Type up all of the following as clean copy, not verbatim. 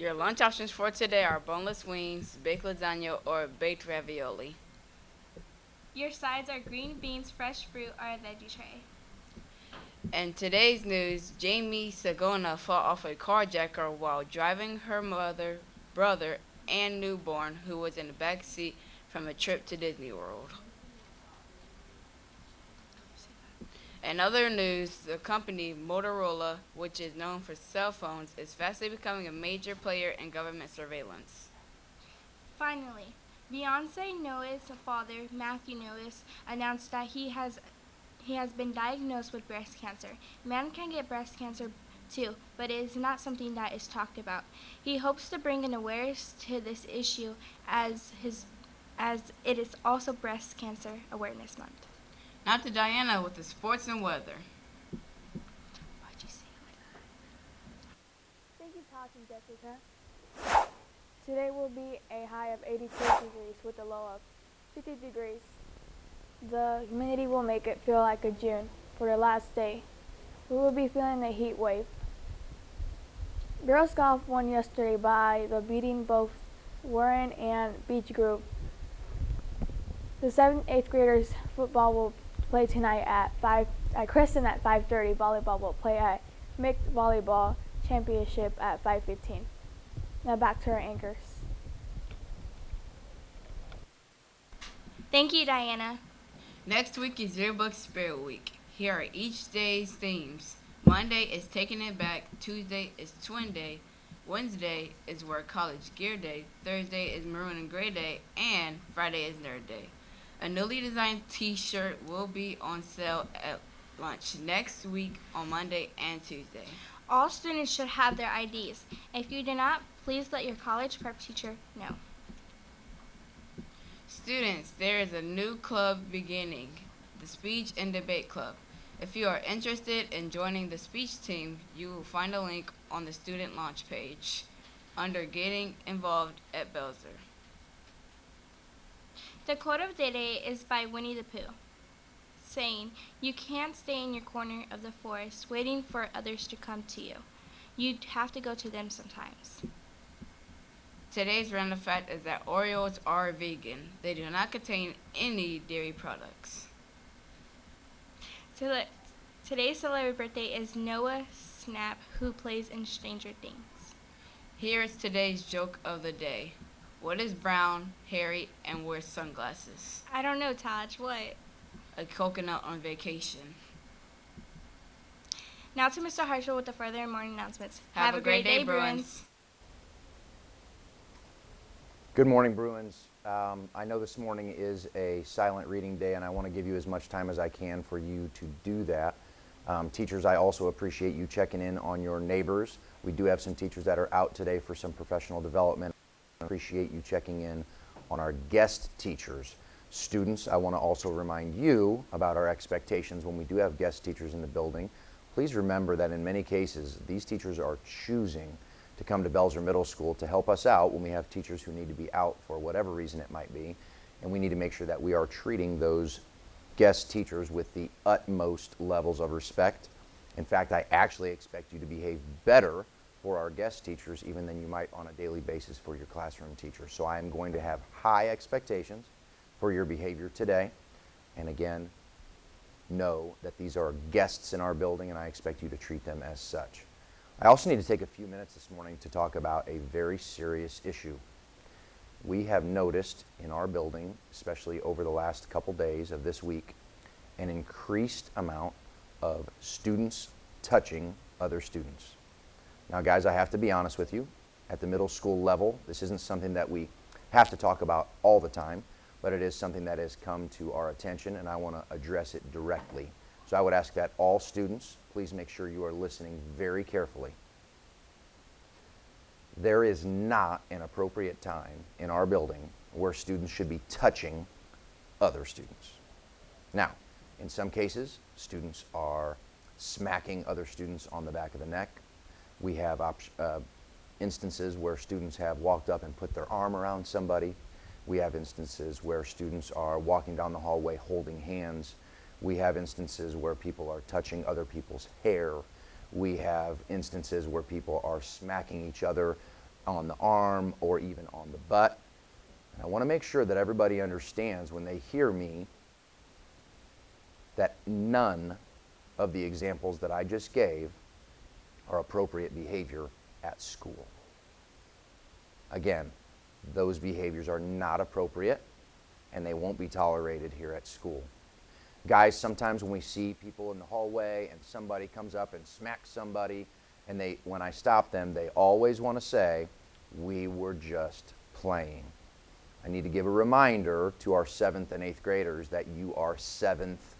Your lunch options for today are boneless wings, baked lasagna, or baked ravioli. Your sides are green beans, fresh fruit, or a veggie tray. In today's news, Jamie Sagona fought off a carjacker while driving her mother, brother, and newborn, who was in the back seat, from a trip to Disney World. In other news, the company Motorola, which is known for cell phones, is fastly becoming a major player in government surveillance. Finally, Beyonce Knowles' father, Matthew Knowles, announced that he has been diagnosed with breast cancer. Men can get breast cancer too, but it is not something that is talked about. He hopes to bring an awareness to this issue as it is also Breast Cancer Awareness Month. Now to Diana with the sports and weather. Why'd you say it like Thank you, Tosh and Jessica. Today will be a high of 82 degrees with a low of 50 degrees. The humidity will make it feel like a June for the last day. We will be feeling a heat wave. Girls golf won yesterday by the beating both Warren and Beach Group. The 7th, 8th graders football will play tonight at 5 at Crescent at 5:30. Volleyball will play at Mixed Volleyball Championship at 5:15. Now back to our anchors. Thank you, Diana. Next week is Yearbook Spirit Week. Here are each day's themes. Monday is Taking It Back, Tuesday is Twin Day, Wednesday is Wear College Gear Day, Thursday is Maroon and Gray Day, and Friday is Nerd Day. A newly designed t-shirt will be on sale at lunch next week on Monday and Tuesday. All students should have their IDs. If you do not, please let your college prep teacher know. Students, there is a new club beginning, the Speech and Debate Club. If you are interested in joining the speech team, you will find a link on the student launch page under Getting Involved at Belzer. The quote of the day is by Winnie the Pooh, saying, "You can't stay in your corner of the forest waiting for others to come to you. You have to go to them sometimes." Today's random fact is that Oreos are vegan. They do not contain any dairy products. Today's celebrity birthday is Noah Snap, who plays in Stranger Things. Here is today's joke of the day. What is brown, hairy, and wears sunglasses? I don't know, Taj, what? A coconut on vacation. Now to Mr. Harshel with the further morning announcements. Have a great day, Bruins. Good morning, Bruins. I know this morning is a silent reading day, and I want to give you as much time as I can for you to do that. Teachers, I also appreciate you checking in on your neighbors. We do have some teachers that are out today for some professional development. I appreciate you checking in on our guest teachers. Students, I want to also remind you about our expectations when we do have guest teachers in the building. Please remember that in many cases, these teachers are choosing to come to Belzer Middle School to help us out when we have teachers who need to be out for whatever reason it might be. And we need to make sure that we are treating those guest teachers with the utmost levels of respect. In fact, I actually expect you to behave better for our guest teachers even than you might on a daily basis for your classroom teachers. So I am going to have high expectations for your behavior today. And again, know that these are guests in our building and I expect you to treat them as such. I also need to take a few minutes this morning to talk about a very serious issue. We have noticed in our building, especially over the last couple days of this week, an increased amount of students touching other students. Now, guys, I have to be honest with you. At the middle school level, this isn't something that we have to talk about all the time, but it is something that has come to our attention, and I want to address it directly. So I would ask that all students, please make sure you are listening very carefully. There is not an appropriate time in our building where students should be touching other students. Now, in some cases, students are smacking other students on the back of the neck. We have instances where students have walked up and put their arm around somebody. We have instances where students are walking down the hallway holding hands. We have instances where people are touching other people's hair. We have instances where people are smacking each other on the arm, or even on the butt. And I want to make sure that everybody understands when they hear me that none of the examples that I just gave are appropriate behavior at school. Again, those behaviors are not appropriate and they won't be tolerated here at school. Guys, sometimes when we see people in the hallway and somebody comes up and smacks somebody, and when I stop them, they always want to say, "We were just playing." I need to give a reminder to our 7th and 8th graders that you are 7th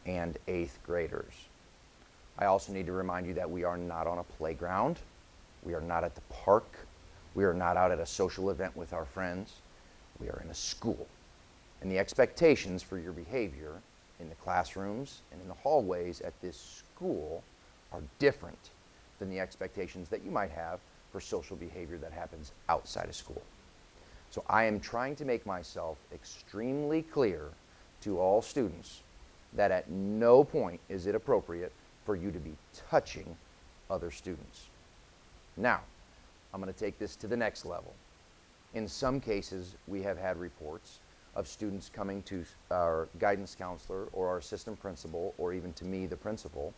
and 8th graders. I also need to remind you that we are not on a playground. We are not at the park. We are not out at a social event with our friends. We are in a school. And the expectations for your behavior in the classrooms and in the hallways at this school are different than the expectations that you might have for social behavior that happens outside of school. So I am trying to make myself extremely clear to all students that at no point is it appropriate for you to be touching other students. Now, I'm going to take this to the next level. In some cases, we have had reports of students coming to our guidance counselor or our assistant principal, or even to me, the principal,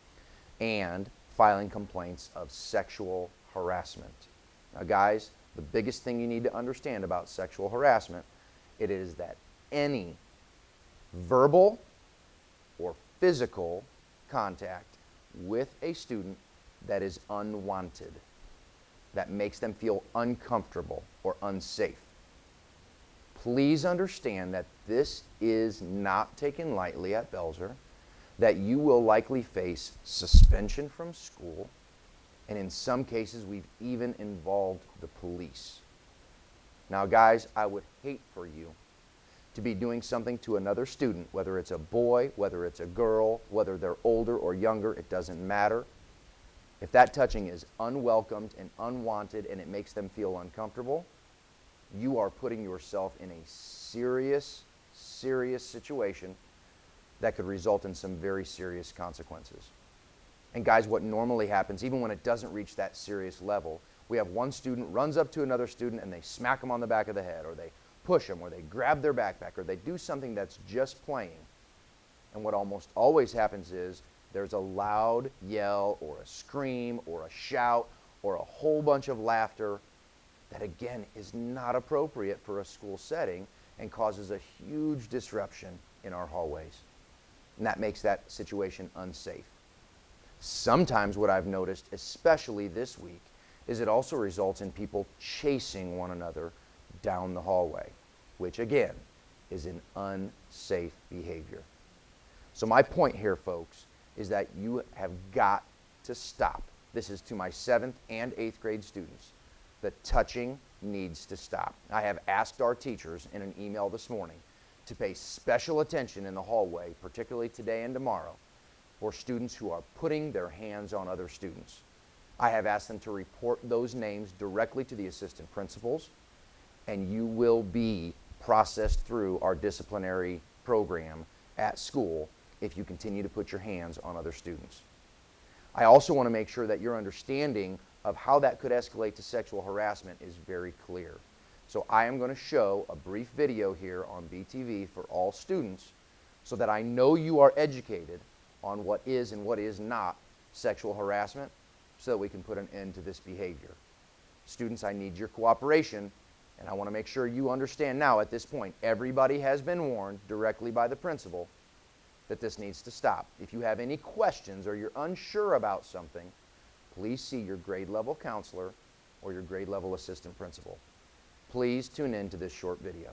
and filing complaints of sexual harassment. Now guys, the biggest thing you need to understand about sexual harassment, it is that any verbal or physical contact with a student that is unwanted, that makes them feel uncomfortable or unsafe. Please understand that this is not taken lightly at Belzer, that you will likely face suspension from school, and in some cases we've even involved the police. Now guys, I would hate for you to be doing something to another student, whether it's a boy, whether it's a girl, whether they're older or younger, it doesn't matter. If that touching is unwelcomed and unwanted and it makes them feel uncomfortable, you are putting yourself in a serious, serious situation that could result in some very serious consequences. And guys, what normally happens, even when it doesn't reach that serious level, we have one student runs up to another student and they smack them on the back of the head, or they push them, or they grab their backpack, or they do something that's just playing. And what almost always happens is there's a loud yell or a scream or a shout or a whole bunch of laughter that again is not appropriate for a school setting and causes a huge disruption in our hallways. And that makes that situation unsafe. Sometimes what I've noticed, especially this week, is it also results in people chasing one another down the hallway, which again is an unsafe behavior. So my point here, folks, is that you have got to stop. This is to my 7th and 8th grade students. The touching needs to stop. I have asked our teachers in an email this morning to pay special attention in the hallway, particularly today and tomorrow, for students who are putting their hands on other students. I have asked them to report those names directly to the assistant principals, and you will be processed through our disciplinary program at school if you continue to put your hands on other students. I also want to make sure that your understanding of how that could escalate to sexual harassment is very clear. So I am going to show a brief video here on BTV for all students so that I know you are educated on what is and what is not sexual harassment, so that we can put an end to this behavior. Students, I need your cooperation, and I want to make sure you understand now at this point, everybody has been warned directly by the principal that this needs to stop. If you have any questions or you're unsure about something, please see your grade level counselor or your grade level assistant principal. Please tune in to this short video.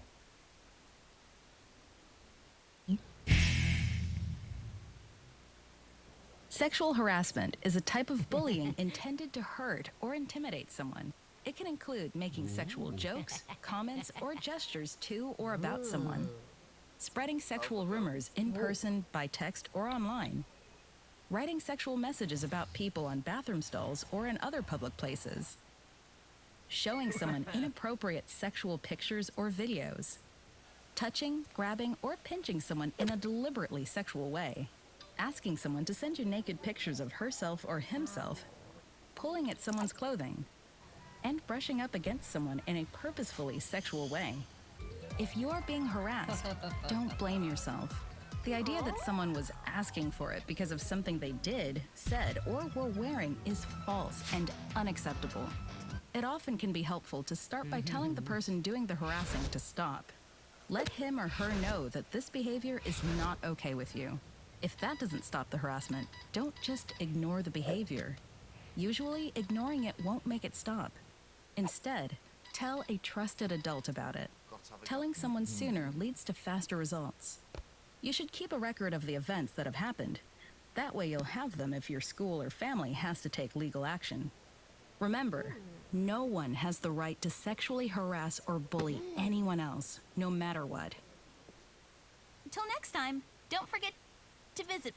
Sexual harassment is a type of bullying intended to hurt or intimidate someone. It can include making sexual jokes, comments, or gestures to or about someone, spreading sexual rumors in person, by text, or online, writing sexual messages about people on bathroom stalls or in other public places, showing someone inappropriate sexual pictures or videos, touching, grabbing, or pinching someone in a deliberately sexual way, asking someone to send you naked pictures of herself or himself, pulling at someone's clothing, and brushing up against someone in a purposefully sexual way. If you're being harassed, don't blame yourself. The idea that someone was asking for it because of something they did, said, or were wearing is false and unacceptable. It often can be helpful to start by telling the person doing the harassing to stop. Let him or her know that this behavior is not okay with you. If that doesn't stop the harassment, don't just ignore the behavior. Usually, ignoring it won't make it stop. Instead, tell a trusted adult about it. Telling someone sooner leads to faster results. You should keep a record of the events that have happened. That way you'll have them if your school or family has to take legal action. Remember, no one has the right to sexually harass or bully anyone else, no matter what. Until next time, don't forget to visit